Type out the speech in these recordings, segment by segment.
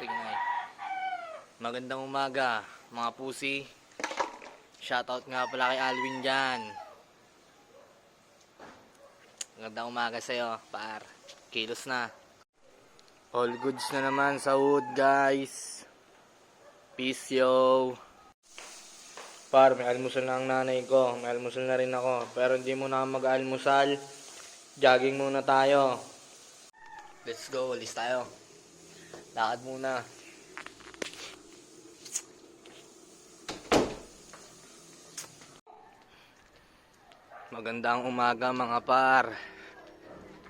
Sige na. Magandang umaga, mga pusi. Shoutout nga pala kay Alwin dyan. Magandang umaga sa'yo, par. Kilos na. All goods na naman sa wood, guys. Peace, yo. Par, may almusal na ang nanay ko. May almusal na rin ako. Pero hindi muna ako mag-almusal. Jogging muna tayo. Let's go, alis tayo. Lakad muna. Magandang umaga mga par.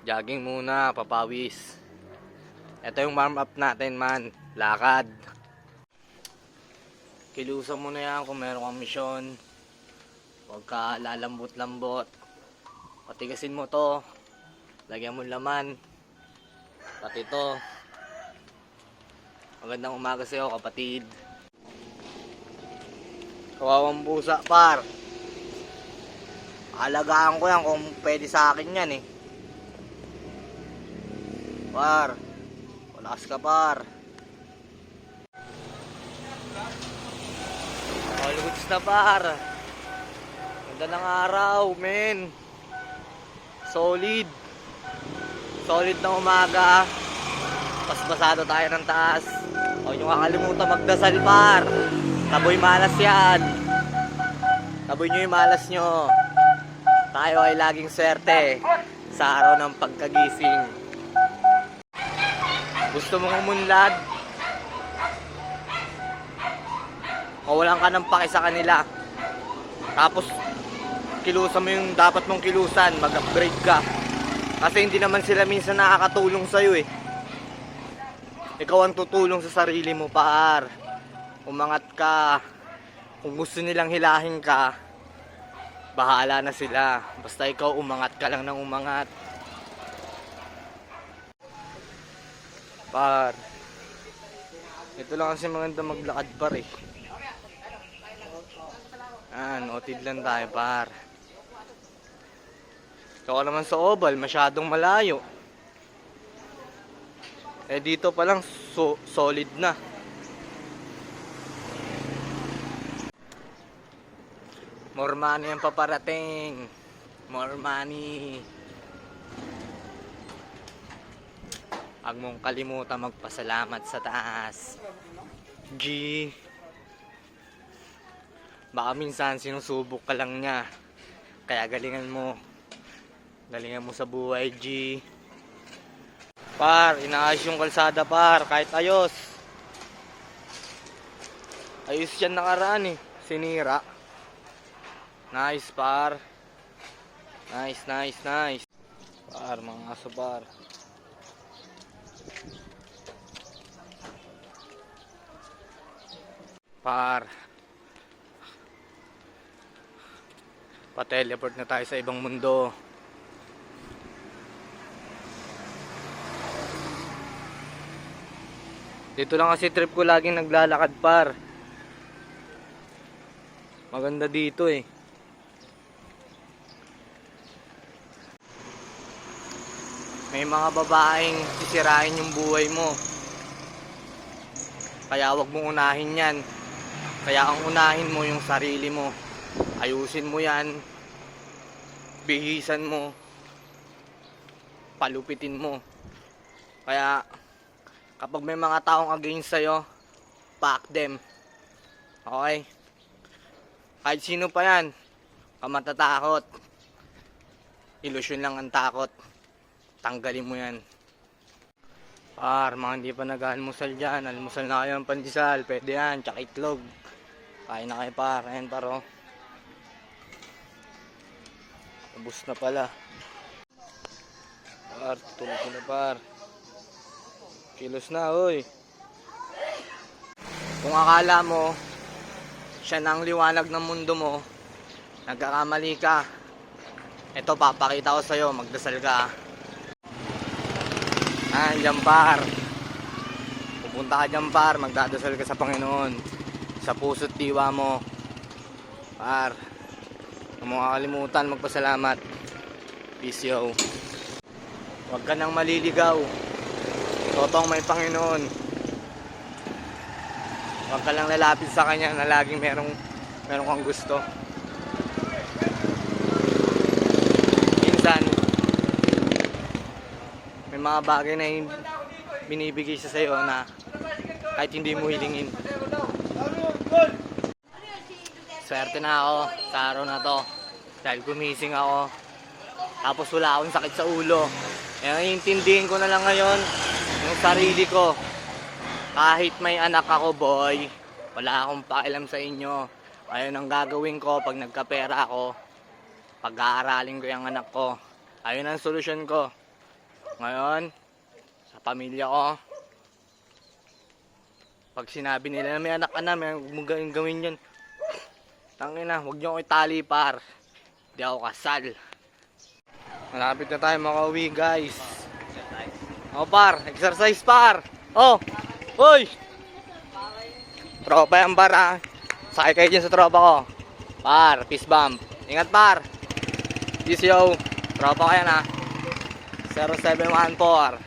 Jogging muna, papawis. Ito yung warm up natin man. Lakad. Kilusan mo na yan kung meron kang misyon. Huwag ka lalambot-lambot. Patigasin mo to. Lagyan mo laman. Pati to. Magandang umaga sa'yo kapatid. Kawawang pusa par. Alagaan ko yan kung pwede sa akin yan eh. Par. Walakas ka par. All goods na par. Ganda ng araw men. Solid. Solid na umaga. Pasbasado tayo ng taas. Huwag nyo kakalimutan magdasal par. Taboy malas yan. Taboy nyo yung malas nyo. Tayo ay laging swerte sa araw ng pagkagising. Gusto mong umunlad? Mawalan ka ng pake sa kanila. Tapos kilusan mo yung dapat mong kilusan. Mag-upgrade ka. Kasi hindi naman sila minsan nakakatulong sa'yo eh. Ikaw ang tutulong sa sarili mo par. Umangat ka. Kung gusto nilang hilahin ka, bahala na sila. Basta ikaw umangat ka lang ng umangat. Par. Ito lang kasi maganda maglakad par eh. Otid lang tayo par. Ito naman sa oval, masyadong malayo. Eh dito pa lang solid na. More money ang paparating. More money. Huwag mong kalimutan magpasalamat sa taas. G. Baka minsan sinusubok ka lang niya. Kaya galingan mo. Galingan mo sa buhay, G. Par, inaayos yung kalsada par. Kahit ayos. Ayos yan nakaraan eh. Sinira. Nice par. Nice, nice, nice. Par, mga aso par. Par. Pa-teleport na tayo sa ibang mundo. Dito lang kasi trip ko laging naglalakad par. Maganda dito eh. May mga babaeng sisirain yung buhay mo. Kaya wag mong unahin yan. Kaya ang unahin mo yung sarili mo. Ayusin mo yan. Bihisan mo. Palupitin mo. Kaya kapag may mga taong against sa'yo, pack them. Okay? Kahit sino pa yan, ka matatakot. Ilusyon lang ang takot. Tanggalin mo yan. Par, mga hindi pa nag-almusal dyan. Almusal na kayo ng pandesal. Pwede yan, tsaka itlog. Kain na kayo par. Ayan par oh. Ubus na pala. Par, tulog ko na par. Kilos na oy. Kung akala mo siya na ang liwanag ng mundo mo, nagkakamali ka. Ito papakita ko sa'yo. Magdasal ka. Diyan par. Pupunta ka dyan par. Magdadasal ka sa Panginoon. Sa puso't diwa mo. Par. Huwag mo kakalimutan magpasalamat. Peace yo. Huwag ka nang maliligaw. Totoong may Panginoon. Huwag ka lang lalapit sa kanya na laging merong kang gusto. Minsan, may mga bagay na binibigay siya sa'yo na kahit hindi mo hilingin. Swerte na ako sa araw na to. Dahil gumising ako. Tapos wala akong sakit sa ulo. Kaya naiintindihin ko na lang ngayon yung sarili ko. Kahit may anak ako, boy, wala akong pakialam sa inyo. Ayun ang gagawin ko pag nagkapera ako. Pag-aaralin ko yung anak ko. Ayun ang solusyon ko. Ngayon, sa pamilya ko, pag sinabi nila na may anak ka na, may gawin yun. Tangina, huwag niyo ako itali, par. Hindi ako kasal. Malapit na tayo makauwi, guys. Oh, par. Exercise, par. Oh. Hoy. Tropa yan, par, ah. Sakay kayo dyan sa tropa ko. Par, peace bump. Ingat, par. Peace, yo. Tropa ko yan, ah. 0714.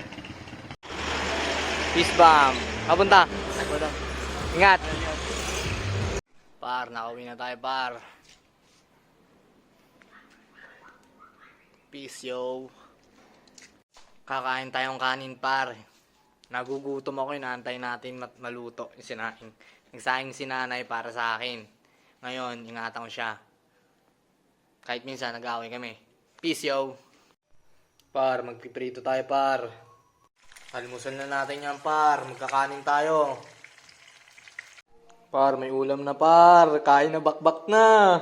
Peace bump. Kapunta. Ingat. Par, nakauwi na tayo, par. Peace, yo. Kakain tayong kanin, par. Nagugutom ako, inaantay natin maluto yung sinaing. Nagsahing si nanay para sa akin. Ngayon, ingatan ko siya. Kahit minsan, nag-away kami. Peace, yo. Par, magpiprito tayo, par. Almusal na natin yan, par. Magkakanin tayo. Par, may ulam na, par. Kain na, bakbak na.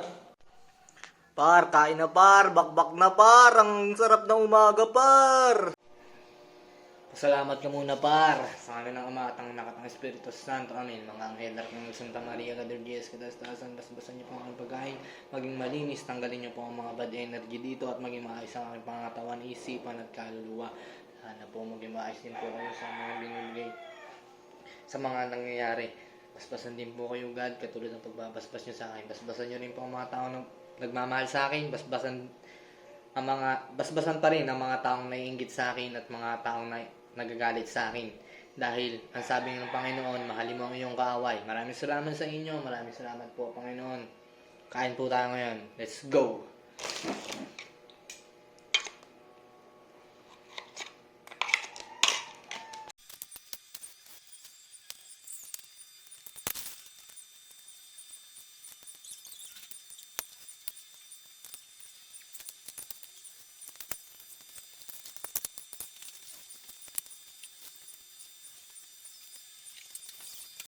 Par, kain na, par. Bakbak na, par. Ang sarap ng umaga, par. Pasalamat ka muna, par. Sa ngalan ng Ama at ng Anak at ng Espiritu Santo. Amen. Mga anghel at ng Santa Maria, God of Jesus, kadastasan, basbasan niyo po ang pagkain. Maging malinis, tanggalin niyo po ang mga bad energy dito at maging maayos ang aking pangatawan, isipan at kaluluwa. Sana po maging maayos din po kayo sa mga binibigay, sa mga nangyayari. Basbasan din po kayo, God, katulad ng pagbabasbas nyo sa akin. Basbasan nyo rin po ang mga tao na nagmamahal sa akin. Basbasan pa rin ang mga taong naiinggit sa akin at mga taong nagagalit sa akin. Dahil ang sabi ng Panginoon, mahalin mo ang iyong kaaway. Maraming salamat sa inyo. Maraming salamat po, Panginoon. Kain po tayo ngayon. Let's go!